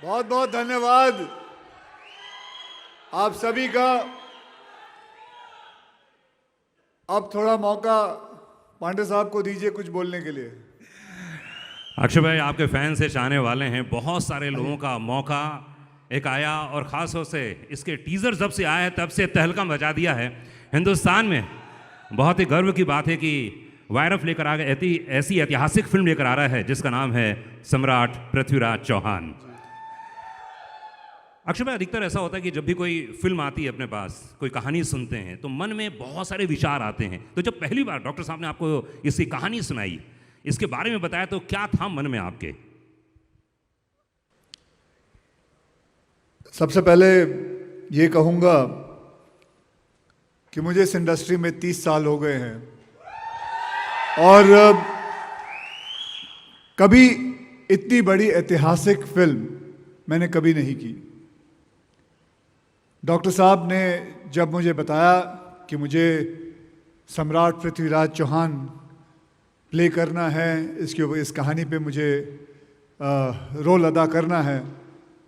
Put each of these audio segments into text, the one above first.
बहुत बहुत धन्यवाद आप सभी का। अब थोड़ा मौका पांडे साहब को दीजिए कुछ बोलने के लिए। अक्षय भाई, आपके फैन से चाहने वाले हैं, बहुत सारे लोगों का मौका एक आया और ख़ास तौर से इसके टीज़र जब से आया है तब से तहलका मचा दिया है हिंदुस्तान में। बहुत ही गर्व की बात है कि वायरफ लेकर आ गए, ऐसी ऐतिहासिक फिल्म लेकर आ रहा है जिसका नाम है सम्राट पृथ्वीराज चौहान। अक्षय भाई, अधिकतर ऐसा होता है कि जब भी कोई फिल्म आती है अपने पास, कोई कहानी सुनते हैं तो मन में बहुत सारे विचार आते हैं। तो जब पहली बार डॉक्टर साहब ने आपको इसकी कहानी सुनाई, इसके बारे में बताया, तो क्या था मन में आपके? सबसे पहले ये कहूँगा कि मुझे इस इंडस्ट्री में 30 साल हो गए हैं और कभी इतनी बड़ी ऐतिहासिक फिल्म मैंने कभी नहीं की। डॉक्टर साहब ने जब मुझे बताया कि मुझे सम्राट पृथ्वीराज चौहान प्ले करना है, इस कहानी पे मुझे रोल अदा करना है,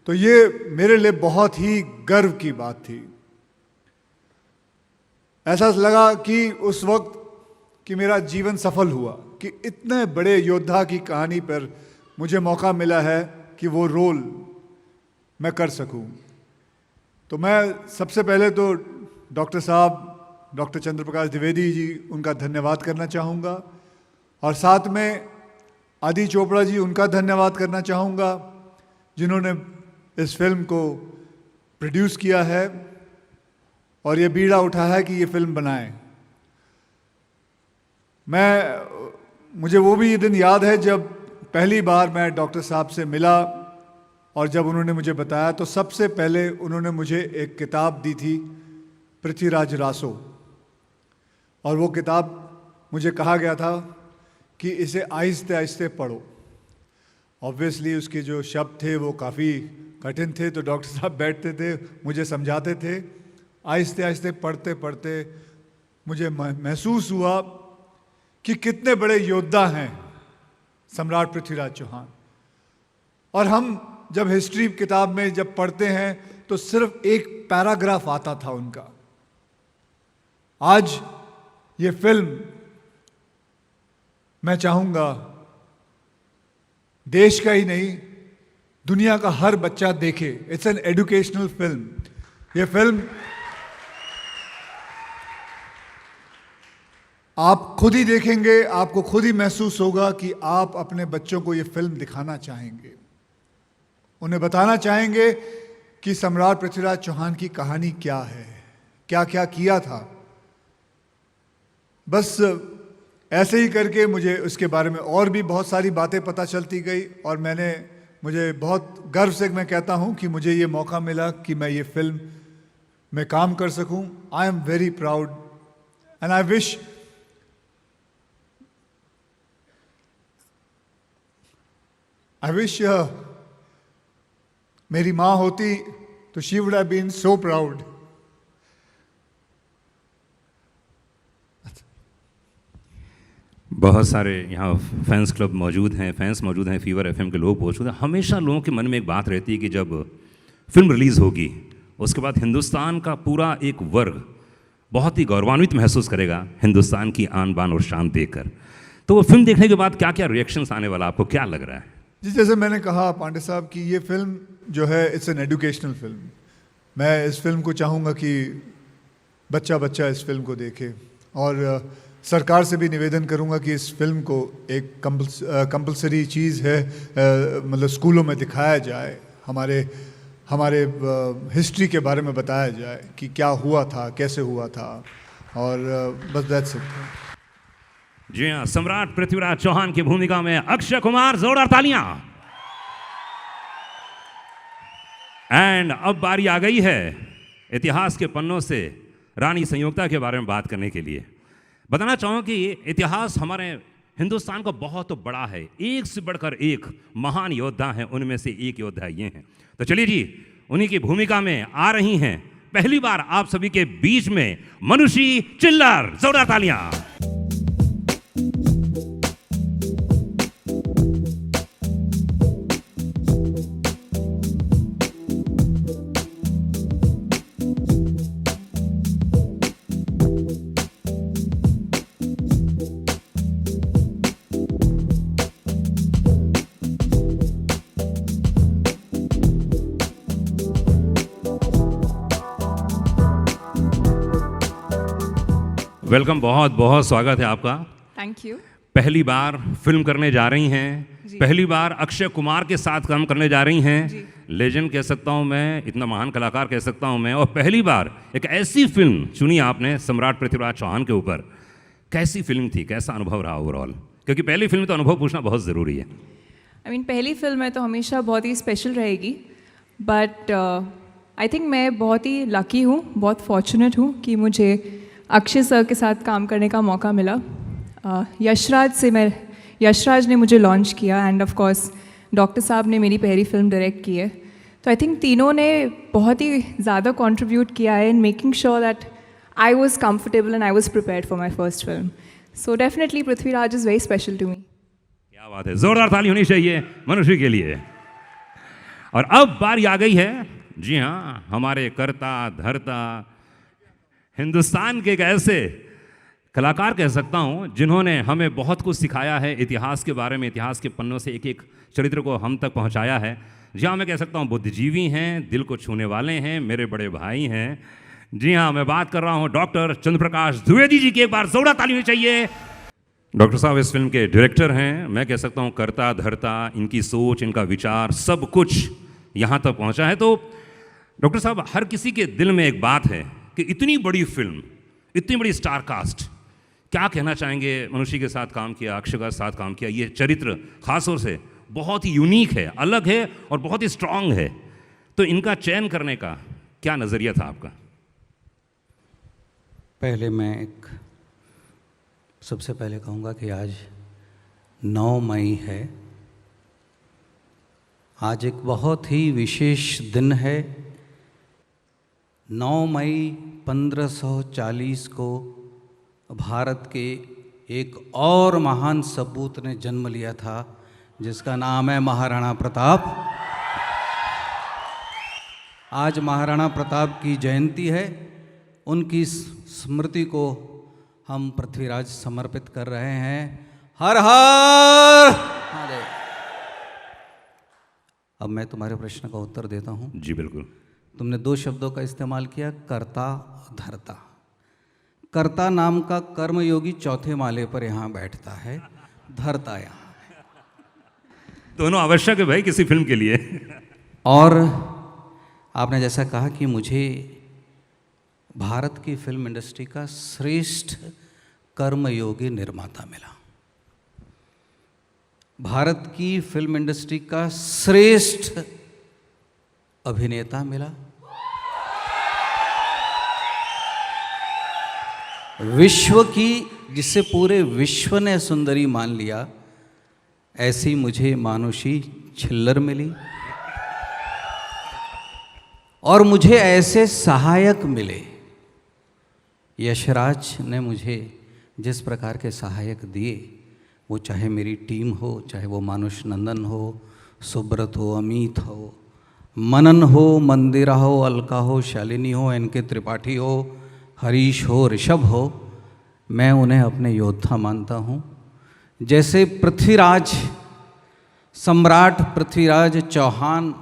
तो ये मेरे लिए बहुत ही गर्व की बात थी। ऐसा लगा कि उस वक्त कि मेरा जीवन सफल हुआ कि इतने बड़े योद्धा की कहानी पर मुझे मौका मिला है कि वो रोल मैं कर सकूं। तो मैं सबसे पहले तो डॉक्टर साहब, डॉक्टर चंद्र प्रकाश द्विवेदी जी, उनका धन्यवाद करना चाहूँगा और साथ में आदि चोपड़ा जी, उनका धन्यवाद करना चाहूँगा जिन्होंने इस फिल्म को प्रोड्यूस किया है और ये बीड़ा उठाया है कि ये फिल्म बनाएं। मुझे वो भी ये दिन याद है जब पहली बार मैं डॉक्टर साहब से मिला और जब उन्होंने मुझे बताया तो सबसे पहले उन्होंने मुझे एक किताब दी थी, पृथ्वीराज रासो, और वो किताब मुझे कहा गया था कि इसे आहिस्ते आहिस्ते पढ़ो। ऑब्वियसली उसके जो शब्द थे वो काफ़ी कठिन थे, तो डॉक्टर साहब बैठते थे, मुझे समझाते थे। आहिस्ते आहिस्ते पढ़ते पढ़ते मुझे महसूस हुआ कि कितने बड़े योद्धा हैं सम्राट पृथ्वीराज चौहान। और हम जब हिस्ट्री किताब में जब पढ़ते हैं तो सिर्फ एक पैराग्राफ आता था उनका। आज ये फिल्म मैं चाहूँगा देश का ही नहीं, दुनिया का हर बच्चा देखे। It's an educational film. ये फिल्म आप खुद ही देखेंगे, आपको खुद ही महसूस होगा कि आप अपने बच्चों को ये फिल्म दिखाना चाहेंगे, उन्हें बताना चाहेंगे कि सम्राट पृथ्वीराज चौहान की कहानी क्या है, क्या क्या किया था। बस ऐसे ही करके मुझे उसके बारे में और भी बहुत सारी बातें पता चलती गई और मुझे बहुत गर्व से मैं कहता हूं कि मुझे ये मौका मिला कि मैं ये फिल्म में काम कर सकूं। I am very proud and I wish मेरी माँ होती तो she would have been so proud. बहुत सारे यहाँ फैंस क्लब मौजूद हैं, फैंस मौजूद हैं, फीवर एफएम के लोग मौजूद हैं। हमेशा लोगों के मन में एक बात रहती है कि जब फिल्म रिलीज़ होगी उसके बाद हिंदुस्तान का पूरा एक वर्ग बहुत ही गौरवान्वित महसूस करेगा हिंदुस्तान की आन बान और शान देखकर। तो वो फिल्म देखने के बाद क्या क्या रिएक्शंस आने वाला, आपको क्या लग रहा है? जी, जैसे मैंने कहा पांडे साहब कि ये फिल्म जो है इट्स एन एजुकेशनल फिल्म। मैं इस फिल्म को चाहूँगा कि बच्चा बच्चा इस फिल्म को देखे और सरकार से भी निवेदन करूंगा कि इस फिल्म को एक कंपल्सरी चीज़ है, मतलब स्कूलों में दिखाया जाए, हमारे हिस्ट्री के बारे में बताया जाए कि क्या हुआ था, कैसे हुआ था, और बस दैट्स इट। जी हाँ, सम्राट पृथ्वीराज चौहान की भूमिका में अक्षय कुमार, जोरदार तालियां। एंड अब बारी आ गई है इतिहास के पन्नों से रानी संयोगता के बारे में बात करने के लिए। बताना चाहूँ कि इतिहास हमारे हिंदुस्तान का बहुत बड़ा है, एक से बढ़कर एक महान योद्धा हैं, उनमें से एक योद्धा ये हैं। तो चलिए जी, उन्हीं की भूमिका में आ रही हैं पहली बार आप सभी के बीच में मनुषी चिल्लर। जोरदार तालियां। वेलकम, बहुत बहुत स्वागत है आपका। Thank you. पहली बार फिल्म करने जा रही हैं, जी। पहली बार अक्षय कुमार के साथ काम करने जा रही जी। हैं। लेजेंड कह सकता हूं मैं, इतना महान कलाकार कह सकता हूं मैं, और पहली बार एक ऐसी फिल्म चुनी आपने सम्राट पृथ्वीराज चौहान के ऊपर। कैसी फिल्म थी, कैसा अनुभव रहा ओवरऑल? क्योंकि पहली फिल्म तो अनुभव पूछना बहुत ज़रूरी है। पहली फिल्म है तो हमेशा बहुत ही स्पेशल रहेगी, बट आई थिंक मैं बहुत ही लकी हूँ, बहुत फॉर्चुनेट हूँ कि मुझे अक्षय सर के साथ काम करने का मौका मिला। यशराज ने मुझे लॉन्च किया, एंड ऑफ कोर्स डॉक्टर साहब ने मेरी पहली फिल्म डायरेक्ट की है। तो आई थिंक तीनों ने बहुत ही ज़्यादा कंट्रीब्यूट किया है in making sure that I was comfortable and I was prepared for my first film. So definitely Prithviraj is very special to me. क्या बात है, जोरदार ताली होनी चाहिए मनुष्य के लिए। और अब बारी आ गई है, जी हाँ, हमारे करता धरता हिंदुस्तान के एक ऐसे कलाकार कह सकता हूँ जिन्होंने हमें बहुत कुछ सिखाया है इतिहास के बारे में, इतिहास के पन्नों से एक एक चरित्र को हम तक पहुँचाया है। जी हाँ, मैं कह सकता हूँ बुद्धिजीवी हैं, दिल को छूने वाले हैं, मेरे बड़े भाई हैं। जी हाँ, मैं बात कर रहा हूँ डॉक्टर चंद्रप्रकाश द्विवेदी जी की। एक बार जोरदार ताली होनी चाहिए। डॉक्टर साहब इस फिल्म के डायरेक्टर हैं। मैं कह सकता हूँ करता धरता, इनकी सोच, इनका विचार, सब कुछ यहाँ तक पहुँचा है। तो डॉक्टर साहब, हर किसी के दिल में एक बात है कि इतनी बड़ी फिल्म, इतनी बड़ी स्टार कास्ट, क्या कहना चाहेंगे? मनुष्य के साथ काम किया, अक्षय के साथ काम किया, ये चरित्र खासतौर से बहुत ही यूनिक है, अलग है और बहुत ही स्ट्रांग है। तो इनका चयन करने का क्या नज़रिया था आपका? पहले मैं सबसे पहले कहूँगा कि आज 9 मई है। आज एक बहुत ही विशेष दिन है। 9 मई 1540 को भारत के एक और महान सपूत ने जन्म लिया था, जिसका नाम है महाराणा प्रताप। आज महाराणा प्रताप की जयंती है। उनकी स्मृति को हम पृथ्वीराज समर्पित कर रहे हैं। हर हर महादेव। अब मैं तुम्हारे प्रश्न का उत्तर देता हूँ। जी बिल्कुल। तुमने 2 शब्दों का इस्तेमाल किया, कर्ता धर्ता। कर्ता नाम का कर्मयोगी चौथे माले पर यहाँ बैठता है, धर्ता यहाँ है। दोनों आवश्यक है भाई किसी फिल्म के लिए। और आपने जैसा कहा कि मुझे भारत की फिल्म इंडस्ट्री का श्रेष्ठ कर्मयोगी निर्माता मिला, भारत की फिल्म इंडस्ट्री का श्रेष्ठ अभिनेता मिला, विश्व की, जिसे पूरे विश्व ने सुंदरी मान लिया, ऐसी मुझे मानुषी छिल्लर मिली। और मुझे ऐसे सहायक मिले। यशराज ने मुझे जिस प्रकार के सहायक दिए, वो चाहे मेरी टीम हो, चाहे वो मानुष नंदन हो, सुब्रत हो, अमित हो, मनन हो, मंदिरा हो, अलका हो, शालिनी हो, एनके त्रिपाठी हो, हरीश हो, ऋषभ हो, मैं उन्हें अपने योद्धा मानता हूँ। जैसे पृथ्वीराज, सम्राट पृथ्वीराज चौहान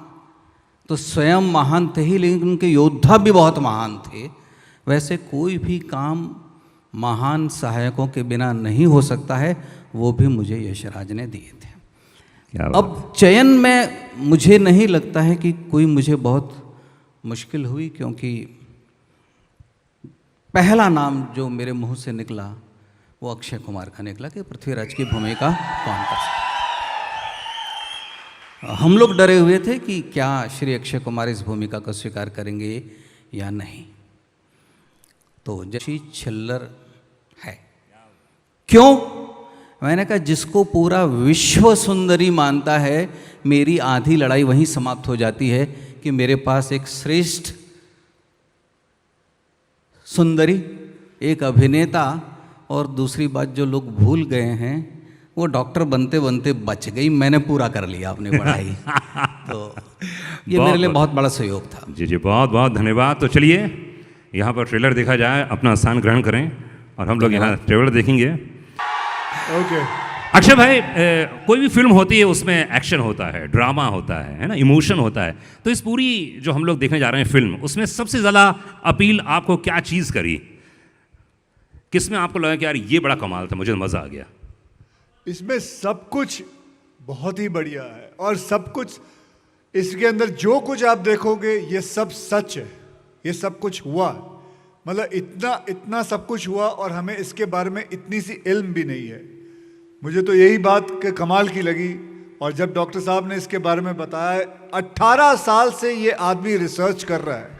तो स्वयं महान थे ही, लेकिन उनके योद्धा भी बहुत महान थे। वैसे कोई भी काम महान सहायकों के बिना नहीं हो सकता है, वो भी मुझे यशराज ने दिए थे। क्या बात। अब चयन में मुझे नहीं लगता है कि कोई मुझे बहुत मुश्किल हुई, क्योंकि पहला नाम जो मेरे मुंह से निकला वो अक्षय कुमार का निकला कि पृथ्वीराज की भूमिका कौन कर सकता। हम लोग डरे हुए थे कि क्या श्री अक्षय कुमार इस भूमिका को स्वीकार करेंगे या नहीं। तो जैसी छिल्लर है। क्यों? मैंने कहा जिसको पूरा विश्व सुंदरी मानता है, मेरी आधी लड़ाई वहीं समाप्त हो जाती है कि मेरे पास एक श्रेष्ठ सुंदरी, एक अभिनेता, और दूसरी बात जो लोग भूल गए हैं, वो डॉक्टर बनते बनते बच गई, मैंने पूरा कर लिया अपनी पढ़ाई। तो ये मेरे लिए बहुत बड़ा सहयोग था। जी जी, बहुत बहुत धन्यवाद। तो चलिए यहाँ पर ट्रेलर देखा जाए, अपना स्थान ग्रहण करें और हम लोग यहाँ ट्रेलर देखेंगे। ओके। अक्षय भाई, कोई भी फिल्म होती है उसमें एक्शन होता है, ड्रामा होता है ना, इमोशन होता है। तो इस पूरी जो हम लोग देखने जा रहे हैं फिल्म, उसमें सबसे ज़्यादा अपील आपको क्या चीज़ करी? किस में आपको लगा कि यार ये बड़ा कमाल था, मुझे तो मज़ा आ गया? इसमें सब कुछ बहुत ही बढ़िया है और सब कुछ इसके अंदर जो कुछ आप देखोगे ये सब सच है, ये सब कुछ हुआ, मतलब इतना इतना सब कुछ हुआ और हमें इसके बारे में इतनी सी इल्म भी नहीं है। मुझे तो यही बात के कमाल की लगी। और जब डॉक्टर साहब ने इसके बारे में बताया, 18 साल से ये आदमी रिसर्च कर रहा है,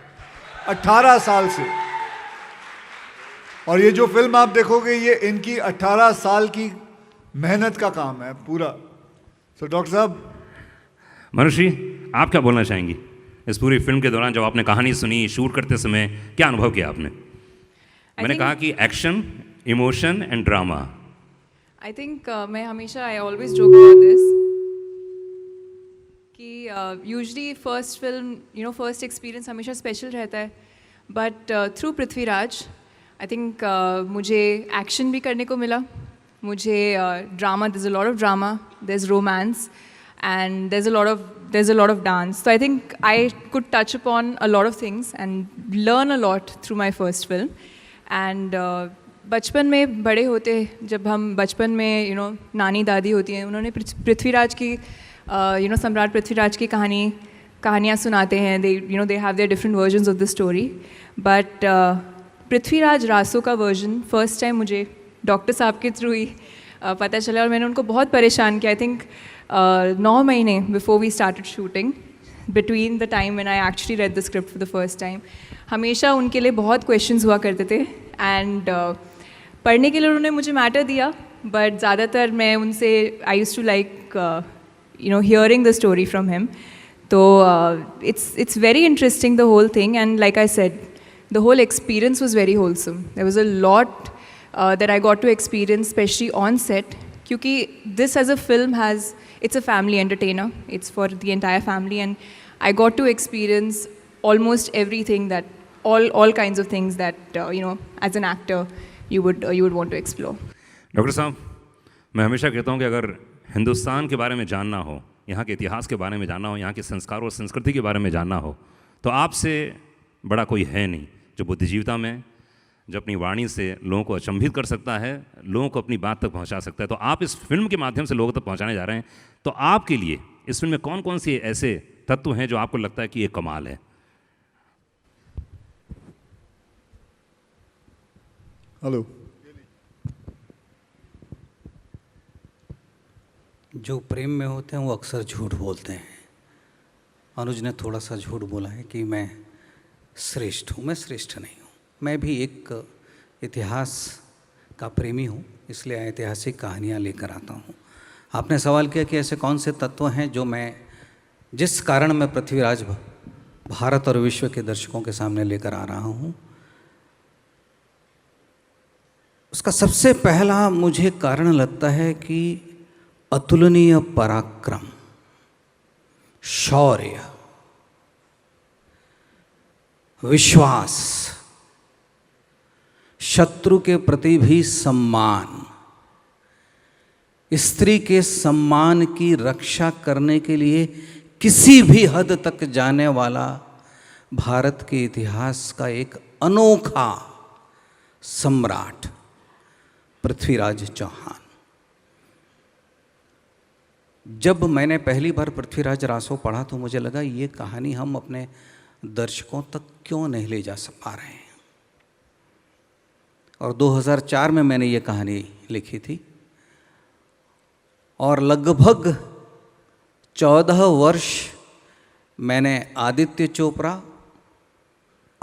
18 साल से। और ये जो फिल्म आप देखोगे ये इनकी 18 साल की मेहनत का काम है पूरा। तो डॉक्टर साहब, मनुषी, आप क्या बोलना चाहेंगी इस पूरी फिल्म के दौरान? जब आपने कहानी सुनी, शूट करते समय क्या अनुभव किया आपने? मैंने कहा कि action, emotion and drama. I think मैं हमेशा I always joke about this कि usually first film first experience हमेशा स्पेशल रहता है, but through Prithviraj I think मुझे एक्शन भी करने को मिला, मुझे drama, there's a lot of drama, there's romance, and there's a lot of dance. So I think I could touch upon a lot of things and learn a lot through my first film. And बचपन में बड़े होते, जब हम बचपन में नानी दादी होती हैं, उन्होंने पृथ्वीराज की सम्राट पृथ्वीराज की कहानियाँ सुनाते हैं. they have their different versions of the story. But Prithviraj Raso का वर्जन फर्स्ट टाइम मुझे डॉक्टर साहब के थ्रू ही पता चला और मैंने उनको बहुत परेशान किया. आई थिंक 9 महीने before we started shooting, between the time when I actually read the script for the first time, हमेशा उनके लिए बहुत क्वेश्चंस हुआ करते थे. एंड पढ़ने के लिए उन्होंने मुझे मैटर दिया, बट ज़्यादातर मैं उनसे I used to like hearing the story from him. So it's very interesting, the whole thing, and like I said, the whole experience was very wholesome. There was a lot that I got to experience, especially on set, क्योंकि this as a film it's a family entertainer, it's for the entire family, and I got to experience almost everything, that all kinds of things that as an actor you would want to explore. Doctor साहब, मैं हमेशा कहता हूँ कि अगर हिंदुस्तान के बारे में जानना हो, यहाँ के इतिहास के बारे में जानना हो, यहाँ के संस्कार और संस्कृति के बारे में जानना हो, तो आपसे बड़ा कोई है नहीं जो बुद्धिजीविता में, जो अपनी वाणी से लोगों को अचंभित कर सकता है, लोगों को अपनी बात तक पहुँचा सकता है. तो आप इस फिल्म के माध्यम से लोगों तक पहुँचाने जा रहे हैं, तो आपके लिए इस फिल्म में कौन कौन से ऐसे तत्व हैं जो आपको लगता है कि ये कमाल है? हेलो. जो प्रेम में होते हैं वो अक्सर झूठ बोलते हैं. अनुज ने थोड़ा सा झूठ बोला है कि मैं श्रेष्ठ हूँ. मैं श्रेष्ठ नहीं हूँ. मैं भी एक इतिहास का प्रेमी हूँ, इसलिए ऐतिहासिक कहानियाँ लेकर आता हूँ. आपने सवाल किया कि ऐसे कौन से तत्व हैं जिस कारण मैं पृथ्वीराज भारत और विश्व के दर्शकों के सामने लेकर आ रहा हूँ. उसका सबसे पहला मुझे कारण लगता है कि अतुलनीय पराक्रम, शौर्य, विश्वास, शत्रु के प्रति भी सम्मान, स्त्री के सम्मान की रक्षा करने के लिए किसी भी हद तक जाने वाला भारत के इतिहास का एक अनोखा सम्राट पृथ्वीराज चौहान. जब मैंने पहली बार पृथ्वीराज रासो पढ़ा तो मुझे लगा ये कहानी हम अपने दर्शकों तक क्यों नहीं ले जा पा रहे हैं. और 2004 में मैंने ये कहानी लिखी थी और लगभग 14 वर्ष मैंने आदित्य चोपड़ा,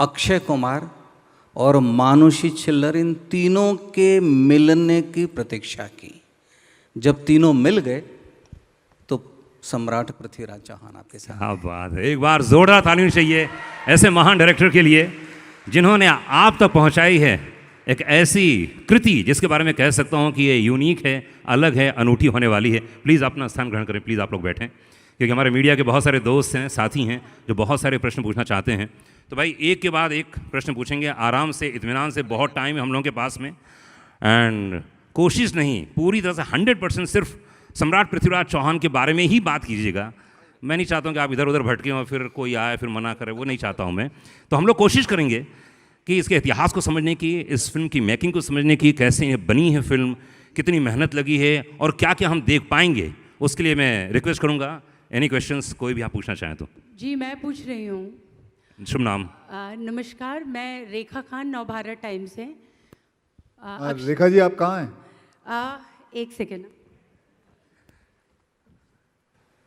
अक्षय कुमार और मानुषी छिल्लर, इन तीनों के मिलने की प्रतीक्षा की. जब तीनों मिल गए तो सम्राट पृथ्वीराज चौहान आपके साथ. क्या बात है. एक बार जोरदार तालियां चाहिए ऐसे महान डायरेक्टर के लिए जिन्होंने आप तक पहुंचाई है एक ऐसी कृति जिसके बारे में कह सकता हूं कि ये यूनिक है, अलग है, अनूठी होने वाली है. प्लीज़ अपना स्थान ग्रहण करें. प्लीज़ आप लोग बैठें, क्योंकि हमारे मीडिया के बहुत सारे दोस्त हैं, साथी हैं जो बहुत सारे प्रश्न पूछना चाहते हैं. तो भाई एक के बाद एक प्रश्न पूछेंगे, आराम से, इत्मीनान से. बहुत टाइम है हम लोगों के पास में, एंड कोशिश नहीं, पूरी तरह से 100% सिर्फ सम्राट पृथ्वीराज चौहान के बारे में ही बात कीजिएगा. मैं नहीं चाहता हूँ कि आप इधर उधर भटकें और फिर कोई आए फिर मना करे, वो नहीं चाहता हूँ मैं. तो हम लोग कोशिश करेंगे कि इसके इतिहास को समझने की, इस फिल्म की मेकिंग को समझने की, कैसे ये बनी है फिल्म, कितनी मेहनत लगी है और क्या क्या हम देख पाएंगे, उसके लिए मैं रिक्वेस्ट करूंगा एनी क्वेश्चंस कोई भी आप पूछना चाहें तो। जी मैं पूछ रही हूँ। शुभ नाम? नमस्कार, मैं रेखा खान, नवभारत टाइम से। रेखा जी आप कहाँ हैं? एक सेकेंड।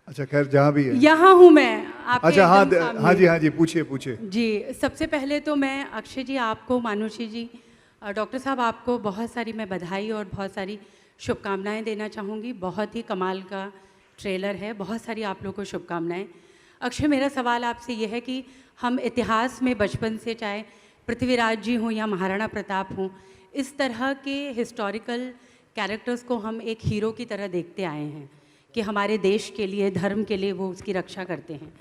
अच्छा खैर जहाँ भी है। यहाँ हूँ मैं आपके अच्छा हाँ एकदम सामने। हाँ जी पूछिए पूछिए। जी सबसे पहले तो मैं अक्षय जी आपको, मानुषी जी, डॉक्टर साहब आपको बहुत सारी मैं बधाई और बहुत सारी शुभकामनाएं देना चाहूँगी। बहुत ही कमाल का ट्रेलर है, बहुत सारी आप लोगों को शुभकामनाएं। अक्षय मेरा सवाल आपसे यह है कि हम इतिहास में बचपन से, चाहे पृथ्वीराज जी हों या महाराणा प्रताप हों, इस तरह के हिस्टोरिकल कैरेक्टर्स को हम एक हीरो की तरह देखते आए हैं कि हमारे देश के लिए, धर्म के लिए वो उसकी रक्षा करते हैं।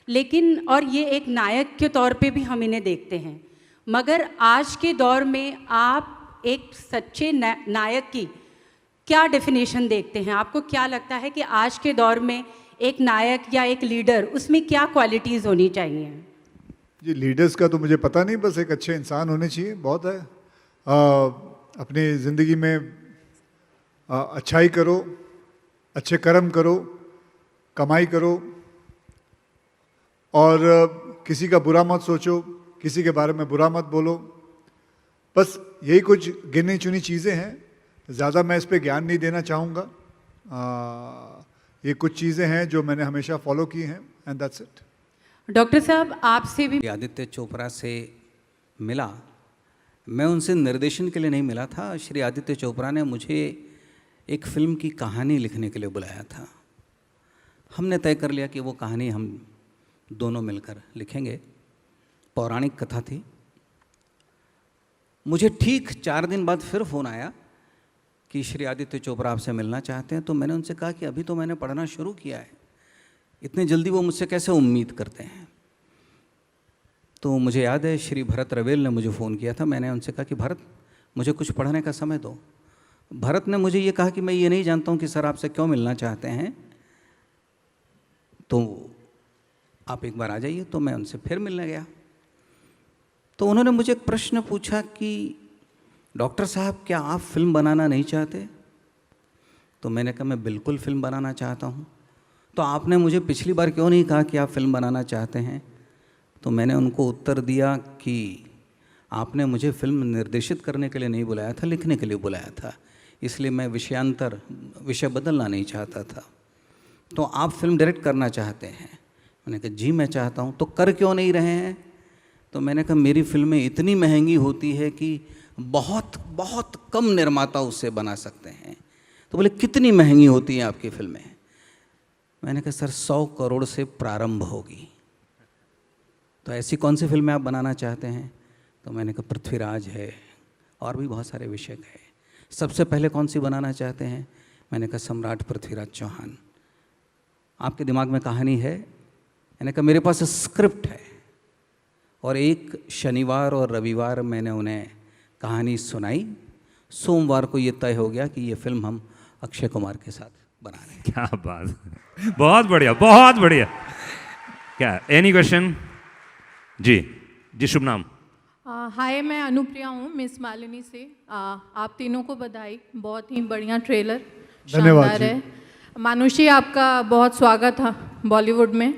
लेकिन और ये एक नायक के तौर पे भी हम इन्हें देखते हैं, मगर आज के दौर में आप एक सच्चे नायक की क्या डेफिनेशन देखते हैं? आपको क्या लगता है कि आज के दौर में एक नायक या एक लीडर, उसमें क्या क्वालिटीज़ होनी चाहिए? जी लीडर्स का तो मुझे पता नहीं, बस एक अच्छे इंसान होने चाहिए, बहुत है। अपनी ज़िंदगी में अच्छाई करो, अच्छे कर्म करो, कमाई करो और किसी का बुरा मत सोचो, किसी के बारे में बुरा मत बोलो। बस यही कुछ गिनी चुनी चीज़ें हैं, ज़्यादा मैं इस पे ज्ञान नहीं देना चाहूँगा। ये कुछ चीज़ें हैं जो मैंने हमेशा फॉलो की हैं एंड दैट्स इट। डॉक्टर साहब आपसे भी आदित्य चोपड़ा से मिला, मैं उनसे निर्देशन के लिए नहीं मिला था। श्री आदित्य चोपड़ा ने मुझे एक फ़िल्म की कहानी लिखने के लिए बुलाया था। हमने तय कर लिया कि वो कहानी हम दोनों मिलकर लिखेंगे। पौराणिक कथा थी। मुझे ठीक 4 दिन बाद फिर फ़ोन आया कि श्री आदित्य चोपड़ा आपसे मिलना चाहते हैं। तो मैंने उनसे कहा कि अभी तो मैंने पढ़ना शुरू किया है, इतनी जल्दी वो मुझसे कैसे उम्मीद करते हैं। तो मुझे याद है श्री भरत रवेल ने मुझे फ़ोन किया था। मैंने उनसे कहा कि भरत मुझे कुछ पढ़ने का समय दो। भरत ने मुझे ये कहा कि मैं ये नहीं जानता हूँ कि सर आपसे क्यों मिलना चाहते हैं, तो आप एक बार आ जाइए। तो मैं उनसे फिर मिलने गया तो उन्होंने मुझे एक प्रश्न पूछा कि डॉक्टर साहब क्या आप फिल्म बनाना नहीं चाहते? तो मैंने कहा मैं बिल्कुल फिल्म बनाना चाहता हूँ। तो आपने मुझे पिछली बार क्यों नहीं कहा कि आप फिल्म बनाना चाहते हैं? तो मैंने उनको उत्तर दिया कि आपने मुझे फिल्म निर्देशित करने के लिए नहीं बुलाया था, लिखने के लिए बुलाया था, इसलिए मैं विषय बदलना नहीं चाहता था। तो आप फिल्म डायरेक्ट करना चाहते हैं? मैंने कहा जी मैं चाहता हूँ। तो कर क्यों नहीं रहे हैं? तो मैंने कहा मेरी फिल्में इतनी महंगी होती है कि बहुत बहुत कम निर्माता उससे बना सकते हैं। तो बोले कितनी महंगी होती हैं आपकी फिल्में? मैंने कहा सर 100 करोड़ से प्रारंभ होगी। तो ऐसी कौन सी फिल्में आप बनाना चाहते हैं? तो मैंने कहा पृथ्वीराज है और भी बहुत सारे विषय है। सबसे पहले कौन सी बनाना चाहते हैं? मैंने कहा सम्राट पृथ्वीराज चौहान। आपके दिमाग में कहानी है? मैंने कहा मेरे पास स्क्रिप्ट है। और एक शनिवार और रविवार मैंने उन्हें कहानी सुनाई। सोमवार को ये तय हो गया कि ये फिल्म हम अक्षय कुमार के साथ बना रहे हैं। क्या बात, बहुत बढ़िया, बहुत बढ़िया। क्या एनी क्वेश्चन? जी शुभ नाम? हाय मैं अनुप्रिया हूँ, मिस मालिनी से। आप तीनों को बधाई, बहुत ही बढ़िया ट्रेलर, धन्यवाद शानदार जी। है। मानुषी आपका बहुत स्वागत है बॉलीवुड में।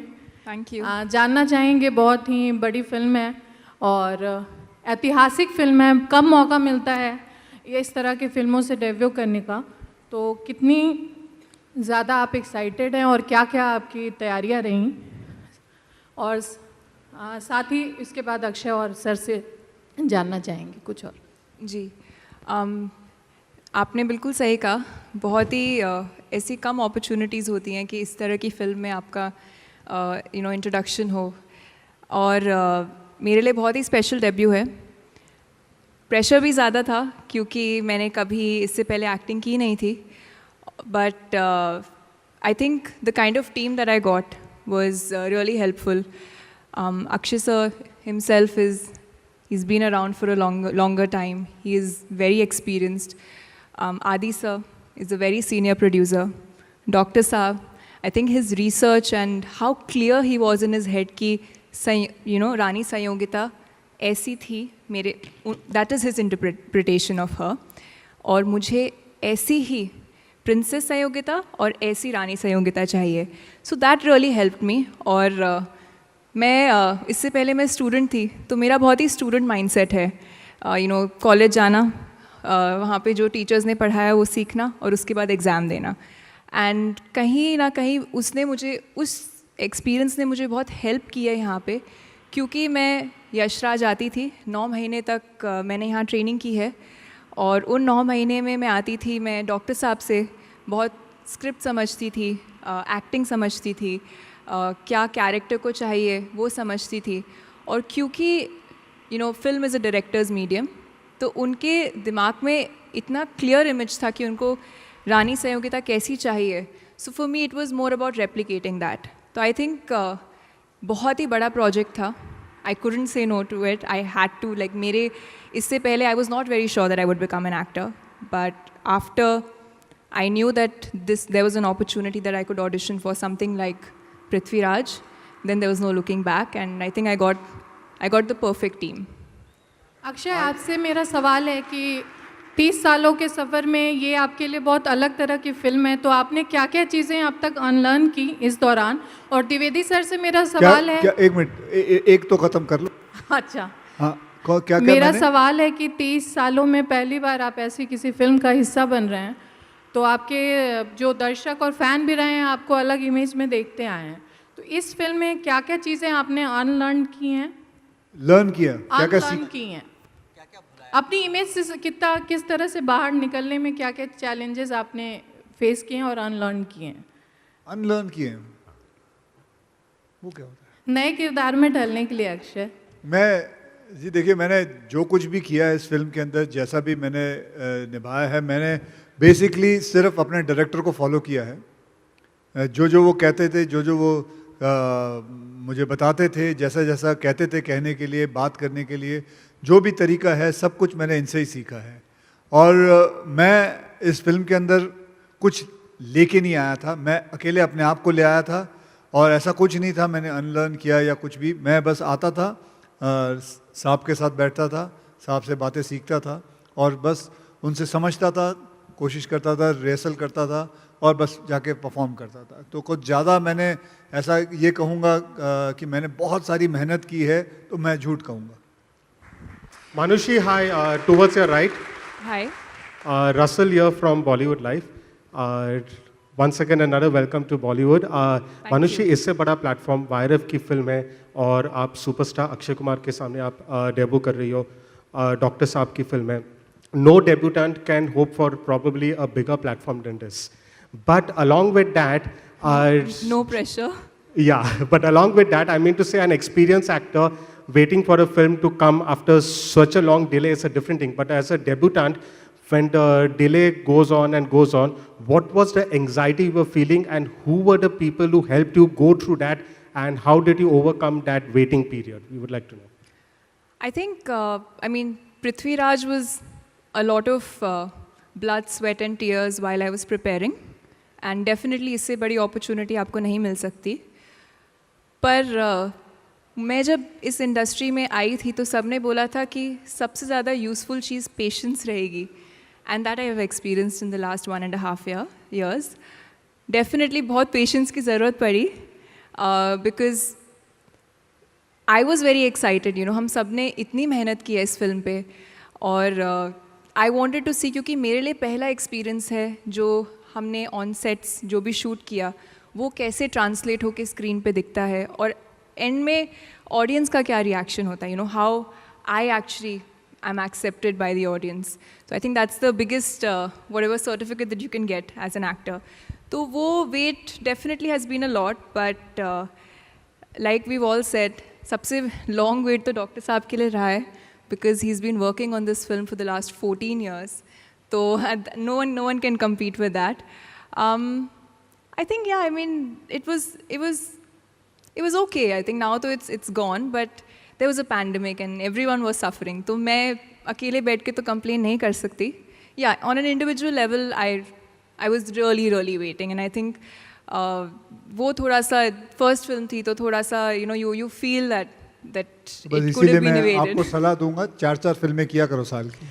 Thank you. जानना चाहेंगे, बहुत ही बड़ी फिल्म है और ऐतिहासिक फिल्म है, कम मौका मिलता है ये इस तरह की फिल्मों से डेब्यू करने का, तो कितनी ज़्यादा आप एक्साइटेड हैं और क्या क्या आपकी तैयारियां रहीं? और साथ ही इसके बाद अक्षय और सर से जानना चाहेंगे कुछ और। जी आपने बिल्कुल सही कहा, बहुत ही ऐसी कम अपॉर्चुनिटीज़ होती हैं कि इस तरह की फिल्म में आपका इंट्रोडक्शन हो, और मेरे लिए बहुत ही स्पेशल डेब्यू है। प्रेशर भी ज़्यादा था क्योंकि मैंने कभी इससे पहले एक्टिंग की नहीं थी, but I think the kind of team that I got was really helpful. Akshay sir himself he's been around for a longer time. He is very experienced. Adi sir is a very senior producer. Dr. Saab, I think his research and how clear he was in his head कि Rani Sanyogita ऐसी थी, मेरे that is his interpretation of her, और मुझे ऐसी ही princess Sanyogita और ऐसी रानी संयोगिता चाहिए. So that really helped me. और मैं इससे पहले मैं स्टूडेंट थी, तो मेरा बहुत ही स्टूडेंट माइंडसेट है. कॉलेज जाना, वहाँ पे जो टीचर्स ने पढ़ाया वो सीखना और उसके बाद एग्ज़ाम देना. एंड कहीं ना कहीं उसने मुझे, उस एक्सपीरियंस ने मुझे बहुत हेल्प किया यहाँ पे, क्योंकि मैं यशराज आती थी 9 महीने तक. मैंने यहाँ ट्रेनिंग की है, और उन 9 महीने में मैं आती थी, मैं डॉक्टर साहब से बहुत स्क्रिप्ट समझती थी, एक्टिंग समझती थी, क्या कैरेक्टर को चाहिए वो समझती थी. और क्योंकि film is a directors medium, तो उनके दिमाग में इतना क्लियर इमेज था कि उनको रानी संयोगिता कैसी चाहिए. So for me it was more about replicating that. तो आई थिंक बहुत ही बड़ा प्रोजेक्ट था. I couldn't say no to it. I had to, like, मेरे इससे पहले I was not very sure that I would become an actor, but after I knew that there was an opportunity that I could audition for something like Prithvi Raj. Then there was no looking back, and I think I got the perfect team. Akshay, आपसे मेरा सवाल है कि 30 सालों के सफ़र में ये आपके लिए बहुत अलग तरह की फ़िल्म है, तो आपने क्या क्या चीज़ें अब तक अनलर्न की इस दौरान? और द्विवेदी सर से मेरा सवाल है, क्या एक मिनट, एक तो ख़त्म कर लो. अच्छा, हाँ, क्या मेरा सवाल है कि 30 सालों में पहली बार आप ऐसी किसी फिल्म का हिस्सा बन रहे हैं, तो आपके जो दर्शक और फैन भी रहे हैं आपको अलग इमेज में देखते आए हैं, तो इस फिल्म में क्या क्या चीज़ें आपने अनलर्न की हैं, लर्न किया, क्या क्या अनलर्न की हैं, अपनी इमेज से किस तरह से बाहर निकलने में क्या क्या चैलेंजेस आपने फेस किए हैं और अनलर्न किए हैं? अनलर्न किए वो क्या होता है? नए किरदार में ढलने के लिए अक्षय, जी देखिए, मैंने जो कुछ भी किया है इस फिल्म के अंदर, जैसा भी मैंने निभाया है, मैंने बेसिकली सिर्फ अपने डायरेक्टर को फॉलो किया है. जो वो कहते थे, जो वो मुझे बताते थे, जैसा जैसा कहते थे कहने के लिए, बात करने के लिए, जो भी तरीका है, सब कुछ मैंने इनसे ही सीखा है. और मैं इस फिल्म के अंदर कुछ लेके नहीं आया था, मैं अकेले अपने आप को ले आया था, और ऐसा कुछ नहीं था मैंने अनलर्न किया या कुछ भी. मैं बस आता था, साहब के साथ बैठता था, साहब से बातें सीखता था, और बस उनसे समझता था, कोशिश करता था, रिहर्सल करता था, और बस जाके परफॉर्म करता था. तो कुछ ज़्यादा मैंने ऐसा ये कहूँगा कि मैंने बहुत सारी मेहनत की है, तो मैं झूठ कहूँगा. Manushi, hi, towards your right. Hi. Russell here from Bollywood Live. Once again, another welcome to Bollywood. Manushi, इससे बड़ा प्लेटफॉर्म वायरव की फिल्म है, और आप सुपरस्टार अक्षय कुमार के सामने आप डेब्यू कर रही हो. डॉक्टर साहब की फिल्म है. No debutant can hope for probably a bigger platform than this. But along with that, No pressure. yeah, but along with that, I mean to say an experienced actor waiting for a film to come after such a long delay is a different thing. But as a debutant, when the delay goes on and goes on, what was the anxiety you were feeling, and who were the people who helped you go through that, and how did you overcome that waiting period? We would like to know. I think, Prithvi Raj was a lot of blood, sweat and tears while I was preparing, and definitely इससे बड़ी opportunity आपको नहीं मिल सकती. पर मैं जब इस industry में आई थी तो सबने बोला था कि सबसे ज़्यादा यूज़फुल चीज़ पेशेंस रहेगी, and that I have experienced in the last 1.5 years. Definitely बहुत पेशेंस की ज़रूरत पड़ी, because I was very excited. हम सब ने इतनी मेहनत की है इस फिल्म पे, और आई वॉन्टेड टू सी, क्योंकि मेरे लिए पहला एक्सपीरियंस है जो हमने ऑन सेट्स जो भी शूट किया वो कैसे ट्रांसलेट होकर स्क्रीन पे दिखता है, और एंड में ऑडियंस का क्या रिएक्शन होता है, how I actually I am accepted by the audience. So I think that's the biggest whatever certificate that you can get as an actor. तो वो wait definitely has been a lot, but like we all said, सबसे long wait तो doctor साहब के लिए रहा है, because he's been working on this film for the last 14 years. So no one can compete with that. I think, it was okay. I think now though it's gone, but there was a pandemic and everyone was suffering. So मैं अकेले बैठ के तो complain नहीं कर सकती. Yeah, on an individual level, I was really waiting, and I think वो थोड़ा सा first film थी, तो थोड़ा सा you feel that that बस it could इसीलिए have been मैं evaded. आपको सलाह दूंगा 4-4 फिल्में किया करो साल की.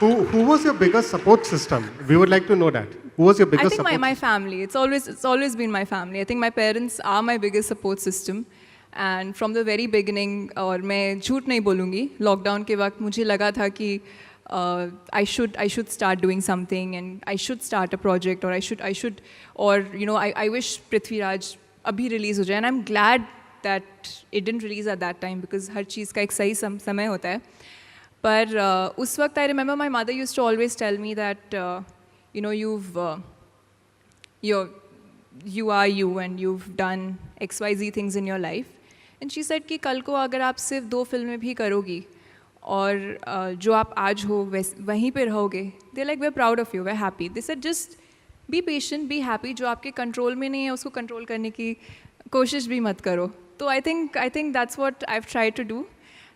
Who was your biggest support system? We would like to know that. Who was your I biggest think support? my family. It's always been my family. I think my parents are my biggest support system. And from the very beginning, और मैं झूठ नहीं बोलूँगी, lockdown के वक्त मुझे लगा था कि I should start doing something and I should start a project or I should or you know I wish Prithviraj अभी रिलीज़ हो जाए. And I'm glad that it didn't release at that time because हर चीज़ का एक सही समय होता है. पर उस वक्त I remember my mother used to always tell me that you know you are you and you've done XYZ things in your life. And she said कि कल को अगर आप सिर्फ 2 फिल्में भी करोगी और जो आप आज हो वहीं पे रहोगे, they're like we're proud of you, we're happy. They said just be patient, be happy. जो आपके कंट्रोल में नहीं है उसको कंट्रोल करने की कोशिश भी मत करो. तो I think that's what I've tried to do.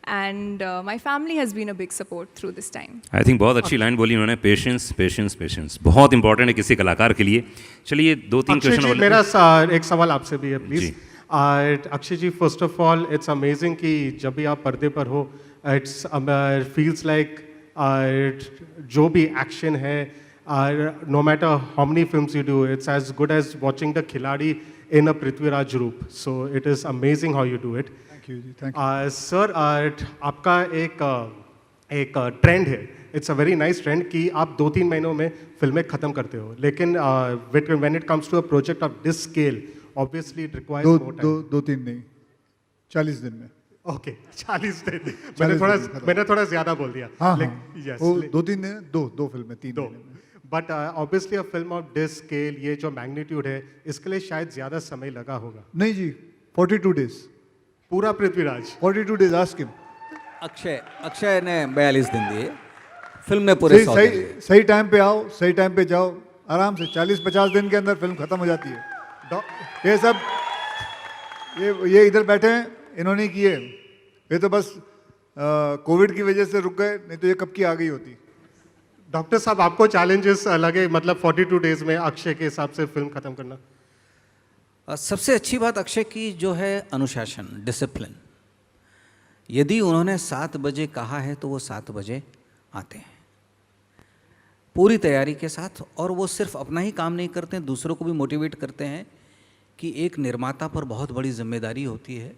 And my family has been a big support through this time. I think बहुत अच्छी लाइन बोली उन्होंने, पेशेंस पेशेंस पेशेंस बहुत इंपॉर्टेंट है किसी कलाकार के लिए. चलिए 2-3 अक्षय क्वेश्चन जी, और मेरा एक सवाल आपसे भी है प्लीज. जी. Akshay ji, first of all it's amazing कि जब भी आप पर्दे पर हो इट्स फील्स लाइक जो भी एक्शन है no matter how many films you do it's as good as watching the Khiladi in a Prithviraj रूप. So it is amazing how you do it. Thank you जी, थैंक यू. सर, आपका एक trend है, it's a very nice trend कि आप 2-3 महीनों में फिल्में ख़त्म करते हो, लेकिन when it comes to a project of this scale obviously it requires more time. 2-3 नहीं, 40 दिन में. ओके, 40 दिन. 40 दिन मैंने थोड़ा ज़्यादा बोल दिया. हाँ, Yes, वो 2-3 दिन, 2 फिल्में 3 दो. महीने में. But obviously a film of this scale, ये जो मैग्नीट्यूड है, इसके लिए शायद ज़्यादा समय लगा होगा. नहीं जी, 42 डेज. पूरा Prithviraj 42 days ask him. Akshay ने 42 दिन दिए, फिल्म में पूरे 100 दिन दिए. सही टाइम पे आओ, सही टाइम पे जाओ, आराम से 40-50 दिन के अंदर फिल्म खत्म हो जाती है. ये सब ये इधर बैठे हैं, इन्होंने किए. ये तो बस कोविड की वजह से रुक गए, नहीं तो ये कब की आ गई होती. डॉक्टर साहब, आपको चैलेंजेस लगे मतलब 42 डेज में अक्षय के हिसाब से फिल्म खत्म करना? सबसे अच्छी बात अक्षय की जो है अनुशासन, डिसिप्लिन. यदि उन्होंने 7 बजे कहा है तो वो 7 बजे आते हैं पूरी तैयारी के साथ. और वो सिर्फ अपना ही काम नहीं करते हैं, दूसरों को भी मोटिवेट करते हैं कि एक निर्माता पर बहुत बड़ी जिम्मेदारी होती है.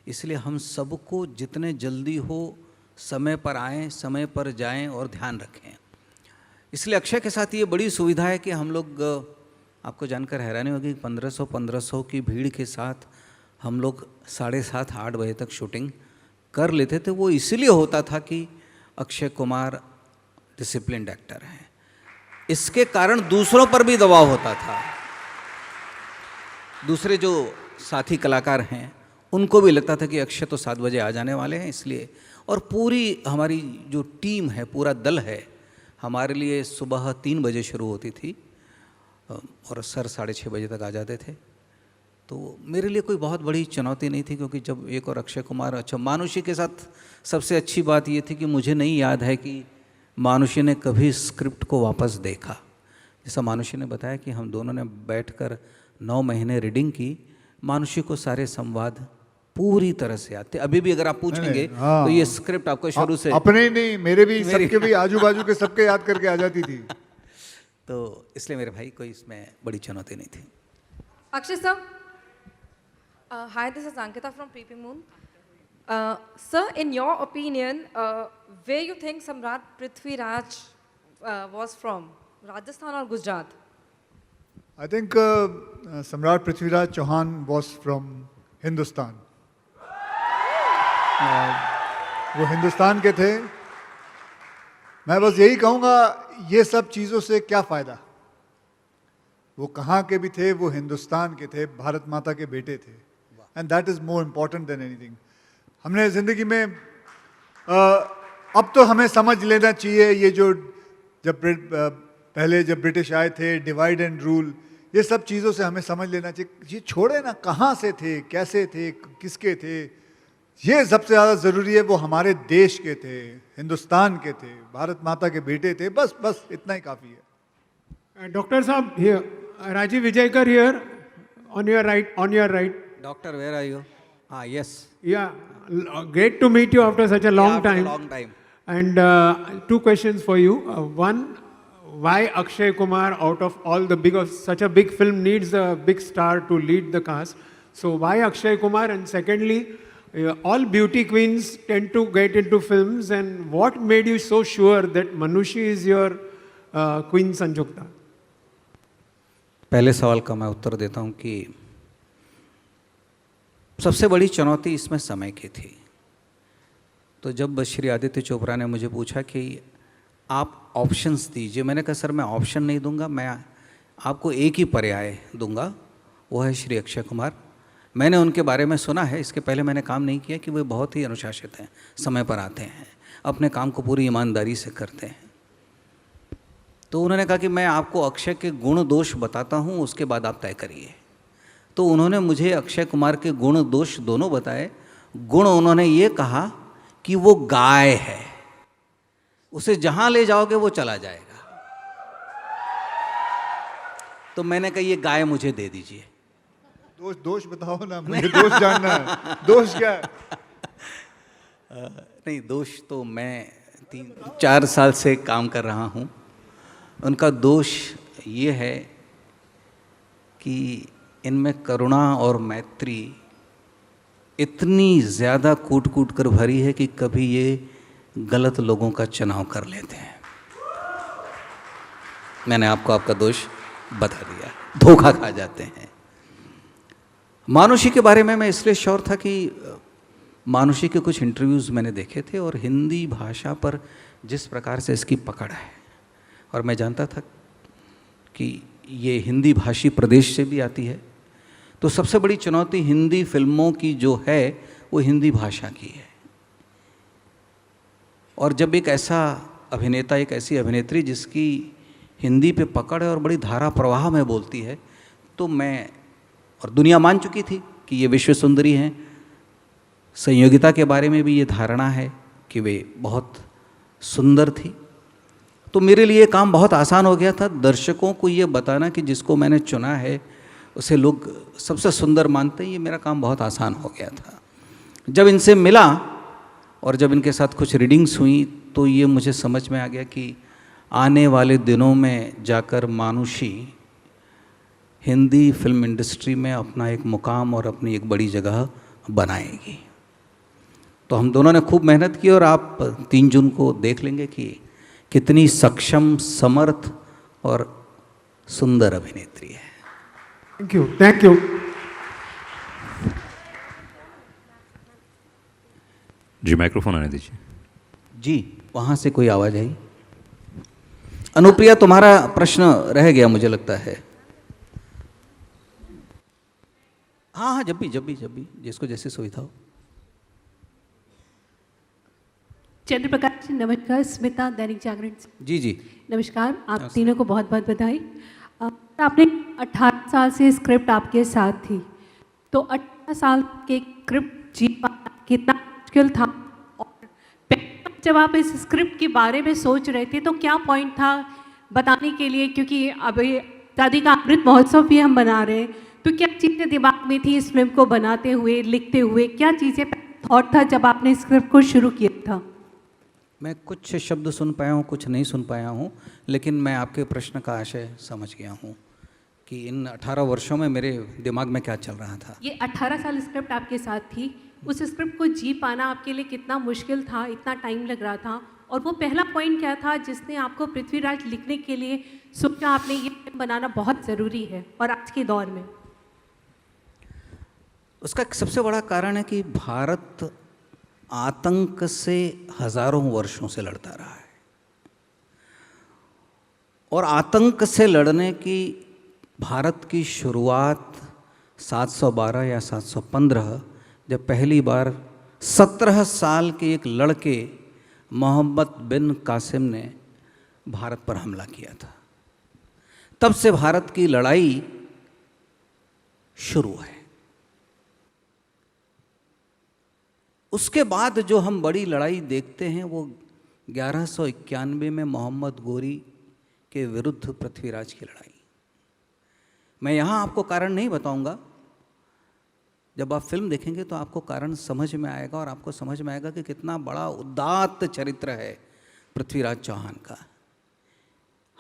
इसलिए हम सबको जितने जल्दी हो समय पर आएँ, समय पर जाएं और ध्यान रखें. इसलिए अक्षय के साथ ये बड़ी सुविधा है कि हम लोग, आपको जानकर हैरानी होगी, 1500 की भीड़ के साथ हम लोग 7:30-8 बजे तक शूटिंग कर लेते थे. वो इसीलिए होता था कि अक्षय कुमार डिसिप्लिन्ड एक्टर हैं. इसके कारण दूसरों पर भी दबाव होता था. दूसरे जो साथी कलाकार हैं उनको भी लगता था कि अक्षय तो 7 बजे आ जाने वाले हैं, इसलिए. और पूरी हमारी जो टीम है, पूरा दल है, हमारे लिए सुबह 3 बजे शुरू होती थी और सर 6:30 बजे तक आ जाते थे. तो मेरे लिए कोई बहुत बड़ी चुनौती नहीं थी, क्योंकि जब एक और अक्षय कुमार, अच्छा मानुषी के साथ सबसे अच्छी बात ये थी कि मुझे नहीं याद है कि मानुषी ने कभी स्क्रिप्ट को वापस देखा. जैसा मानुषी ने बताया कि हम दोनों ने बैठकर 9 महीने रीडिंग की. मानुषी को सारे संवाद पूरी तरह से आते. अभी भी अगर आप पूछेंगे हाँ. तो ये स्क्रिप्ट आपको शुरू से, अपने ही नहीं, मेरे भी, सबके भी, आजू बाजू के सबके याद करके आ जाती थी. तो इसलिए मेरे भाई कोई इसमें बड़ी चुनौती नहीं थी. Akshay sir, hi, this is Ankita from Peeping Moon. Sir, in your opinion, where you think Samrat Prithviraj was from, Rajasthan or Gujarat? I think Samrat Prithviraj Chauhan was from Hindustan. वो हिंदुस्तान के थे. मैं बस यही कहूँगा, ये सब चीज़ों से क्या फ़ायदा. वो कहाँ के भी थे, वो हिंदुस्तान के थे, भारत माता के बेटे थे. And that is more important than anything. हमने ज़िंदगी में अब तो हमें समझ लेना चाहिए, ये जो पहले जब ब्रिटिश आए थे, डिवाइड एंड रूल, ये सब चीज़ों से हमें समझ लेना चाहिए. ये छोड़े ना, कहाँ से थे, कैसे थे, किसके थे. ये सबसे ज़्यादा ज़रूरी है, वो हमारे देश के थे, हिंदुस्तान के थे, भारत माता के बेटे थे. बस इतना ही काफ़ी है. Doctor Saab, here. Rajiv Vijayakar here, on your right. Doctor where are you? हाँ, yes, Yeah, great to meet you after such a long time. Long time. And two questions for you. One, why Akshay Kumar, out of all the such a big film, needs a big star to lead the cast? So why Akshay Kumar? And secondly, all beauty queens tend to get into films. And what made you so sure that Manushi is your Queen Sanjukta? पहले सवाल का मैं उत्तर देता हूँ कि सबसे बड़ी चुनौती इसमें समय की थी. तो जब श्री आदित्य चोपड़ा ने मुझे पूछा कि आप ऑप्शंस दीजिए, मैंने कहा सर मैं ऑप्शन नहीं दूंगा, मैं आपको एक ही पर्याय दूंगा, वो है श्री अक्षय कुमार. मैंने उनके बारे में सुना है, इसके पहले मैंने काम नहीं किया, कि वे बहुत ही अनुशासित हैं, समय पर आते हैं, अपने काम को पूरी ईमानदारी से करते हैं. तो उन्होंने कहा कि मैं आपको अक्षय के गुण दोष बताता हूँ, उसके बाद आप तय करिए. तो उन्होंने मुझे अक्षय कुमार के गुण दोष दोनों बताए. गुण उन्होंने ये कहा कि वो गाय है, उसे जहाँ ले जाओगे वो चला जाएगा. तो मैंने कहा ये गाय मुझे दे दीजिए. दोष बताओ ना, मुझे दोष जानना है. दोष क्या है? नहीं, दोष तो मैं 3-4 साल से काम कर रहा हूँ. उनका दोष ये है कि इनमें करुणा और मैत्री इतनी ज़्यादा कूट कूट कर भरी है कि कभी ये गलत लोगों का चुनाव कर लेते हैं. मैंने आपको आपका दोष बता दिया, धोखा खा जाते हैं. मानुषी के बारे में मैं इसलिए श्योर था कि मानुषी के कुछ इंटरव्यूज़ मैंने देखे थे और हिंदी भाषा पर जिस प्रकार से इसकी पकड़ है, और मैं जानता था कि ये हिंदी भाषी प्रदेश से भी आती है. तो सबसे बड़ी चुनौती हिंदी फिल्मों की जो है वो हिंदी भाषा की है. और जब एक ऐसा अभिनेता, एक ऐसी अभिनेत्री जिसकी हिंदी पे पकड़ है और बड़ी धारा प्रवाह में बोलती है, तो मैं, और दुनिया मान चुकी थी कि ये विश्व सुंदरी हैं, संयोगिता के बारे में भी ये धारणा है कि वे बहुत सुंदर थी. तो मेरे लिए काम बहुत आसान हो गया था दर्शकों को ये बताना कि जिसको मैंने चुना है उसे लोग सबसे सुंदर मानते हैं. ये मेरा काम बहुत आसान हो गया था. जब इनसे मिला और जब इनके साथ कुछ रीडिंग्स हुई तो ये मुझे समझ में आ गया कि आने वाले दिनों में जाकर मानुषी हिंदी फिल्म इंडस्ट्री में अपना एक मुकाम और अपनी एक बड़ी जगह बनाएगी. तो हम दोनों ने खूब मेहनत की और आप 3 जून को देख लेंगे कि कितनी सक्षम, समर्थ और सुंदर अभिनेत्री है. Thank you. Thank you. जी माइक्रोफोन आने दीजिए. जी, वहाँ से कोई आवाज़ आई? अनुप्रिया, तुम्हारा प्रश्न रह गया मुझे लगता है. हाँ हाँ, जब भी जिसको जैसी सुविधा हो. चंद्रप्रकाश जी नमस्कार. स्मिता, दैनिक जागरण से. जी जी, नमस्कार. आप तीनों को बहुत बहुत बधाई. आपने 18 साल से स्क्रिप्ट आपके साथ थी, तो 18 साल के स्क्रिप्ट जी पाना कितना मुश्किल था? और जब आप इस स्क्रिप्ट के बारे में सोच रहे थे तो क्या पॉइंट था बताने के लिए, क्योंकि अभी शादी का अमृत महोत्सव भी हम बना रहे हैं, तो क्या चीज़ें दिमाग में थी इस फिल्म को बनाते हुए, लिखते हुए? क्या चीज़ें थॉट था जब आपने स्क्रिप्ट को शुरू किया था? मैं कुछ शब्द सुन पाया हूँ, कुछ नहीं सुन पाया हूँ, लेकिन मैं आपके प्रश्न का आशय समझ गया हूँ कि इन 18 वर्षों में मेरे दिमाग में क्या चल रहा था. ये 18 साल स्क्रिप्ट आपके साथ थी, उस स्क्रिप्ट को जी पाना आपके लिए कितना मुश्किल था, इतना टाइम लग रहा था, और वो पहला पॉइंट क्या था जिसने आपको पृथ्वीराज लिखने के लिए सोचा आपने ये फिल्म बनाना बहुत ज़रूरी है और आज के दौर में? उसका एक सबसे बड़ा कारण है कि भारत आतंक से हजारों वर्षों से लड़ता रहा है, और आतंक से लड़ने की भारत की शुरुआत 712 या 715, जब पहली बार 17 साल के एक लड़के मोहम्मद बिन कासिम ने भारत पर हमला किया था. तब से भारत की लड़ाई शुरू है. उसके बाद जो हम बड़ी लड़ाई देखते हैं वो 1191 में मोहम्मद गोरी के विरुद्ध पृथ्वीराज की लड़ाई. मैं यहाँ आपको कारण नहीं बताऊंगा, जब आप फिल्म देखेंगे तो आपको कारण समझ में आएगा और आपको समझ में आएगा कि कितना बड़ा उदात्त चरित्र है पृथ्वीराज चौहान का।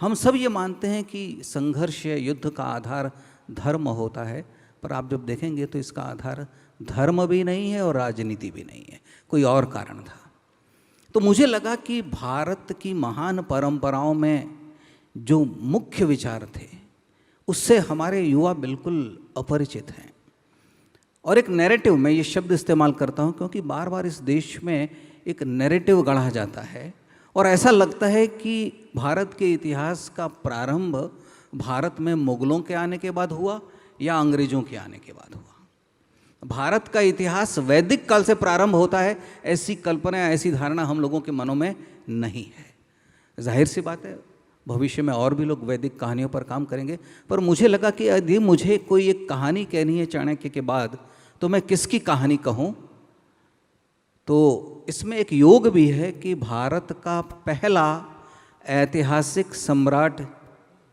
हम सब ये मानते हैं कि संघर्ष या युद्ध का आधार धर्म होता है, पर आप जब देखेंगे तो इसका आधार धर्म भी नहीं है और राजनीति भी नहीं है, कोई और कारण था। तो मुझे लगा कि भारत की महान परंपराओं में जो मुख्य विचार थे उससे हमारे युवा बिल्कुल अपरिचित हैं। और एक नैरेटिव, मैं ये शब्द इस्तेमाल करता हूँ क्योंकि बार बार इस देश में एक नैरेटिव गढ़ा जाता है और ऐसा लगता है कि भारत के इतिहास का प्रारंभ भारत में मुगलों के आने के बाद हुआ या अंग्रेजों के आने के बाद हुआ। भारत का इतिहास वैदिक काल से प्रारंभ होता है, ऐसी कल्पना, ऐसी धारणा हम लोगों के मनों में नहीं है। जाहिर सी बात है, भविष्य में और भी लोग वैदिक कहानियों पर काम करेंगे, पर मुझे लगा कि यदि मुझे कोई एक कहानी कहनी है चाणक्य के बाद तो मैं किसकी कहानी कहूँ। तो इसमें एक योग भी है कि भारत का पहला ऐतिहासिक सम्राट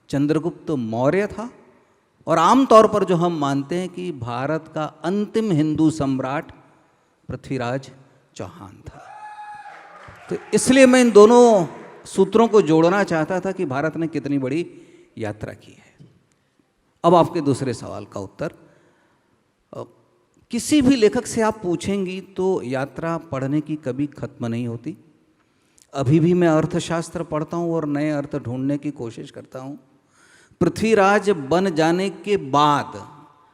चंद्रगुप्त मौर्य था और आमतौर पर जो हम मानते हैं कि भारत का अंतिम हिंदू सम्राट पृथ्वीराज चौहान था। तो इसलिए मैं इन दोनों सूत्रों को जोड़ना चाहता था कि भारत ने कितनी बड़ी यात्रा की है। अब आपके दूसरे सवाल का उत्तर, किसी भी लेखक से आप पूछेंगी तो यात्रा पढ़ने की कभी खत्म नहीं होती। अभी भी मैं अर्थशास्त्र पढ़ता हूँ और नए अर्थ ढूंढने की कोशिश करता हूँ। पृथ्वीराज बन जाने के बाद,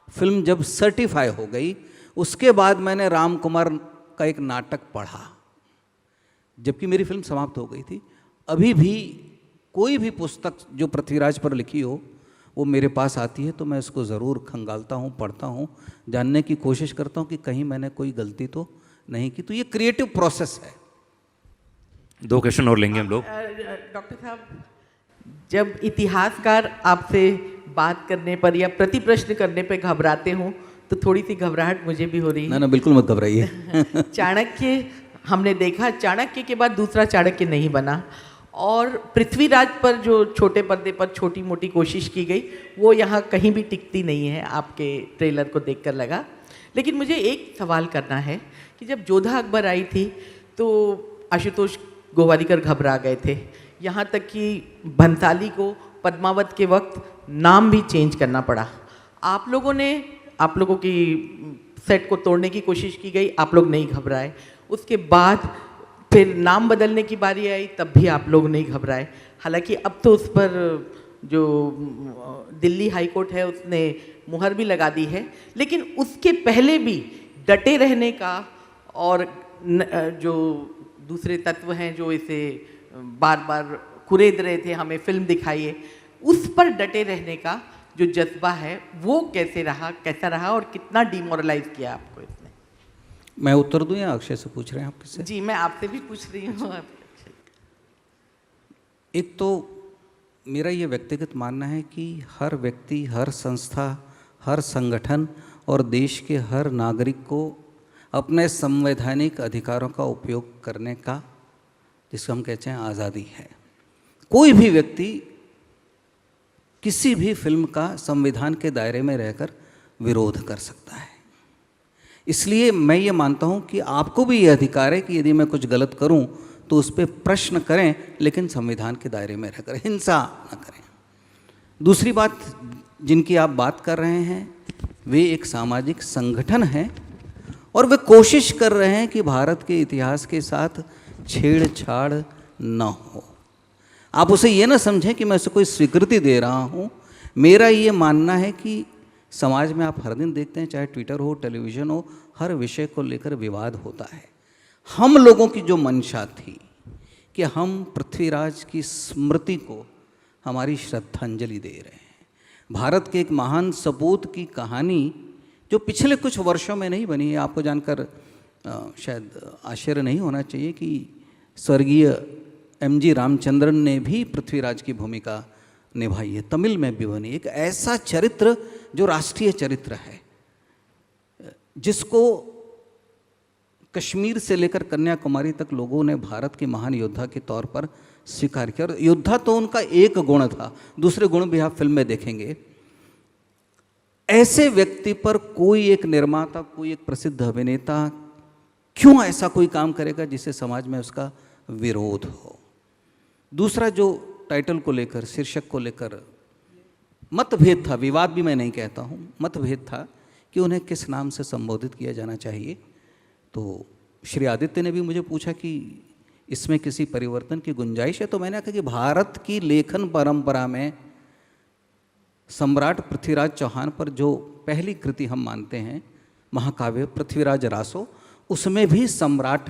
फिल्म जब सर्टिफाई हो गई, उसके बाद मैंने राम कुमार का एक नाटक पढ़ा, जबकि मेरी फिल्म समाप्त हो गई थी। अभी भी कोई भी पुस्तक जो पृथ्वीराज पर लिखी हो वो मेरे पास आती है तो मैं इसको ज़रूर खंगालता हूँ, पढ़ता हूँ, जानने की कोशिश करता हूँ कि कहीं मैंने कोई गलती तो नहीं की। तो ये क्रिएटिव प्रोसेस है। 2 क्वेश्चन और लेंगे हम लोग। डॉक्टर साहब, जब इतिहासकार आपसे बात करने पर या प्रति प्रश्न करने पर घबराते हों तो थोड़ी सी घबराहट मुझे भी हो रही है। ना बिल्कुल मत घबराइए। चाणक्य हमने देखा, चाणक्य के बाद दूसरा चाणक्य नहीं बना और पृथ्वीराज पर जो छोटे पर्दे पर छोटी मोटी कोशिश की गई वो यहाँ कहीं भी टिकती नहीं है, आपके ट्रेलर को देखकर लगा। लेकिन मुझे एक सवाल करना है कि जब जोधा अकबर आई थी तो आशुतोष गोवारिकर घबरा गए थे, यहाँ तक कि भंसाली को पद्मावत के वक्त नाम भी चेंज करना पड़ा। आप लोगों की सेट को तोड़ने की कोशिश की गई, आप लोग नहीं घबराए। उसके बाद फिर नाम बदलने की बारी आई, तब भी आप लोग नहीं घबराए। हालांकि अब तो उस पर जो दिल्ली हाई कोर्ट है उसने मुहर भी लगा दी है, लेकिन उसके पहले भी डटे रहने का और जो दूसरे तत्व हैं जो इसे बार बार कुरेद रहे थे हमें फिल्म दिखाइए, उस पर डटे रहने का जो जज्बा है वो कैसा रहा और कितना डिमोरलाइज किया आपको इसने? मैं उत्तर दूं या अक्षय से पूछ रहे हैं आप किससे? जी, मैं आपसे भी पूछ रही हूँ। एक तो मेरा ये व्यक्तिगत मानना है कि हर व्यक्ति, हर संस्था, हर संगठन और देश के हर नागरिक को अपने संवैधानिक अधिकारों का उपयोग करने का, जिसको हम कहते हैं आज़ादी है। कोई भी व्यक्ति किसी भी फिल्म का संविधान के दायरे में रहकर विरोध कर सकता है। इसलिए मैं ये मानता हूँ कि आपको भी ये अधिकार है कि यदि मैं कुछ गलत करूँ तो उस पर प्रश्न करें, लेकिन संविधान के दायरे में रहकर, हिंसा न करें। दूसरी बात जिनकी आप बात कर रहे हैं वे एक सामाजिक संगठन हैं और वे कोशिश कर रहे हैं कि भारत के इतिहास के साथ छेड़छाड़ न हो। आप उसे ये ना समझें कि मैं उसे कोई स्वीकृति दे रहा हूँ। मेरा ये मानना है कि समाज में आप हर दिन देखते हैं, चाहे ट्विटर हो, टेलीविज़न हो, हर विषय को लेकर विवाद होता है। हम लोगों की जो मंशा थी कि हम पृथ्वीराज की स्मृति को हमारी श्रद्धांजलि दे रहे हैं। भारत के एक महान सपूत की कहानी जो पिछले कुछ वर्षों में नहीं बनी है, आपको जानकर शायद आश्चर्य नहीं होना चाहिए कि स्वर्गीय M.G. रामचंद्रन ने भी पृथ्वीराज की भूमिका निभाई है, तमिल में भी बनी। एक ऐसा चरित्र जो राष्ट्रीय चरित्र है, जिसको कश्मीर से लेकर कन्याकुमारी तक लोगों ने भारत के महान योद्धा के तौर पर स्वीकार किया। और योद्धा तो उनका एक गुण था, दूसरे गुण भी आप फिल्म में देखेंगे। ऐसे व्यक्ति पर कोई एक निर्माता, कोई एक प्रसिद्ध अभिनेता क्यों ऐसा कोई काम करेगा जिससे समाज में उसका विरोध हो। दूसरा जो टाइटल को लेकर, शीर्षक को लेकर मतभेद था, विवाद भी मैं नहीं कहता हूँ, मतभेद था कि उन्हें किस नाम से संबोधित किया जाना चाहिए। तो श्री आदित्य ने भी मुझे पूछा कि इसमें किसी परिवर्तन की गुंजाइश है, तो मैंने कहा कि भारत की लेखन परंपरा में सम्राट पृथ्वीराज चौहान पर जो पहली कृति हम मानते हैं, महाकाव्य पृथ्वीराज रासो, उसमें भी सम्राट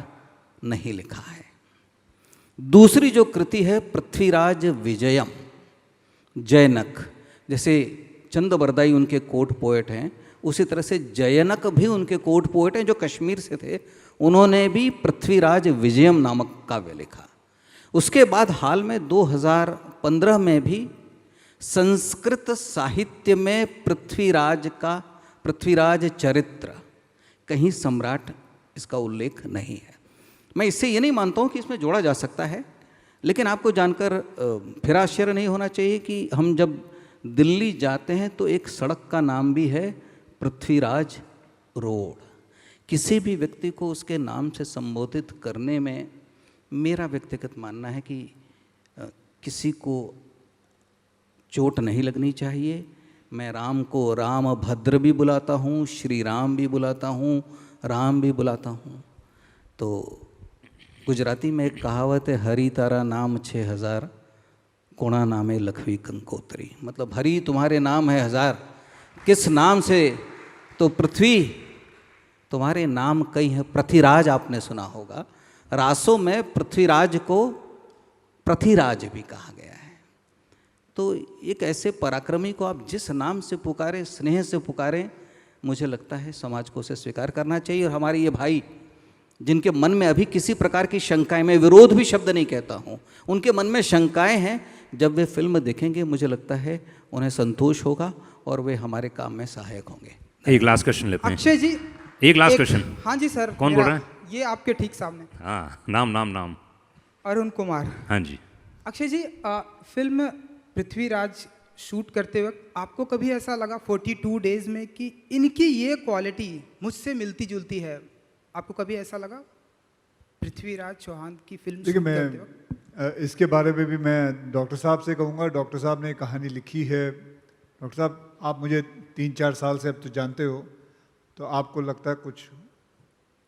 नहीं लिखा है। दूसरी जो कृति है पृथ्वीराज विजयम, जयनक, जैसे चंद बरदाई उनके कोर्ट पोएट हैं, उसी तरह से जयनक भी उनके कोर्ट पोएट हैं जो कश्मीर से थे, उन्होंने भी पृथ्वीराज विजयम नामक काव्य लिखा। उसके बाद हाल में 2015 में भी संस्कृत साहित्य में पृथ्वीराज चरित्र, कहीं सम्राट इसका उल्लेख नहीं है। मैं इससे ये नहीं मानता हूँ कि इसमें जोड़ा जा सकता है, लेकिन आपको जानकर फिर आश्चर्य नहीं होना चाहिए कि हम जब दिल्ली जाते हैं तो एक सड़क का नाम भी है पृथ्वीराज रोड। किसी भी व्यक्ति को उसके नाम से संबोधित करने में मेरा व्यक्तिगत मानना है कि किसी को चोट नहीं लगनी चाहिए। मैं राम को राम भद्र भी बुलाता हूँ, श्री राम भी बुलाता हूँ, राम भी बुलाता हूँ। तो गुजराती में एक कहावत है, हरि तारा नाम 6000 कोणा नामे लखवी कंकोत्री, मतलब हरि तुम्हारे नाम है 1000, किस नाम से, तो पृथ्वी तुम्हारे नाम कई है। पृथ्वीराज आपने सुना होगा, रासों में पृथ्वीराज को पृथ्वीराज भी कहा गया है। तो एक ऐसे पराक्रमी को आप जिस नाम से पुकारें, स्नेह से पुकारें, मुझे लगता है समाज को उसे स्वीकार करना चाहिए। और हमारे ये भाई जिनके मन में अभी किसी प्रकार की शंकाएं, मैं विरोध भी शब्द नहीं कहता हूँ, उनके मन में शंकाएं हैं, जब वे फिल्म देखेंगे मुझे लगता है उन्हें संतोष होगा और वे हमारे काम में सहायक होंगे। एक लास्ट क्वेश्चन लेते हैं। अक्षय जी, एक लास्ट क्वेश्चन। हाँ जी सर। कौन बोल रहा है? ये आपके ठीक सामने। हाँ, नाम। अरुण कुमार। हाँ जी। अक्षय जी, फिल्म पृथ्वीराज शूट करते वक्त आपको कभी ऐसा लगा 42 डेज में कि इनकी ये क्वालिटी मुझसे मिलती जुलती है? आपको कभी ऐसा लगा पृथ्वीराज चौहान की फिल्म शूट करते वक्त? इसके बारे में भी मैं डॉक्टर साहब से कहूँगा। डॉक्टर साहब ने कहानी लिखी है। डॉक्टर साहब, आप मुझे 3-4 साल से अब तो जानते हो, तो आपको लगता है कुछ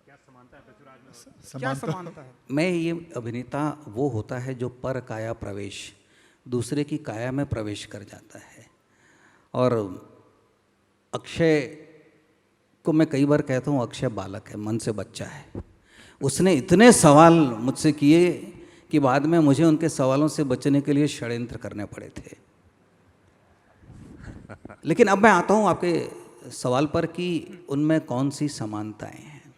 क्या समानता है पृथ्वीराज में? क्या समानता है? मैं ये अभिनेता वो होता है जो पर काया प्रवेश, दूसरे की काया में प्रवेश कर जाता है। और अक्षय को मैं कई बार कहता हूँ, अक्षय बालक है, मन से बच्चा है। उसने इतने सवाल मुझसे किए कि बाद में मुझे उनके सवालों से बचने के लिए षड्यंत्र करने पड़े थे। लेकिन अब मैं आता हूँ आपके सवाल पर कि उनमें कौन सी समानताएं हैं।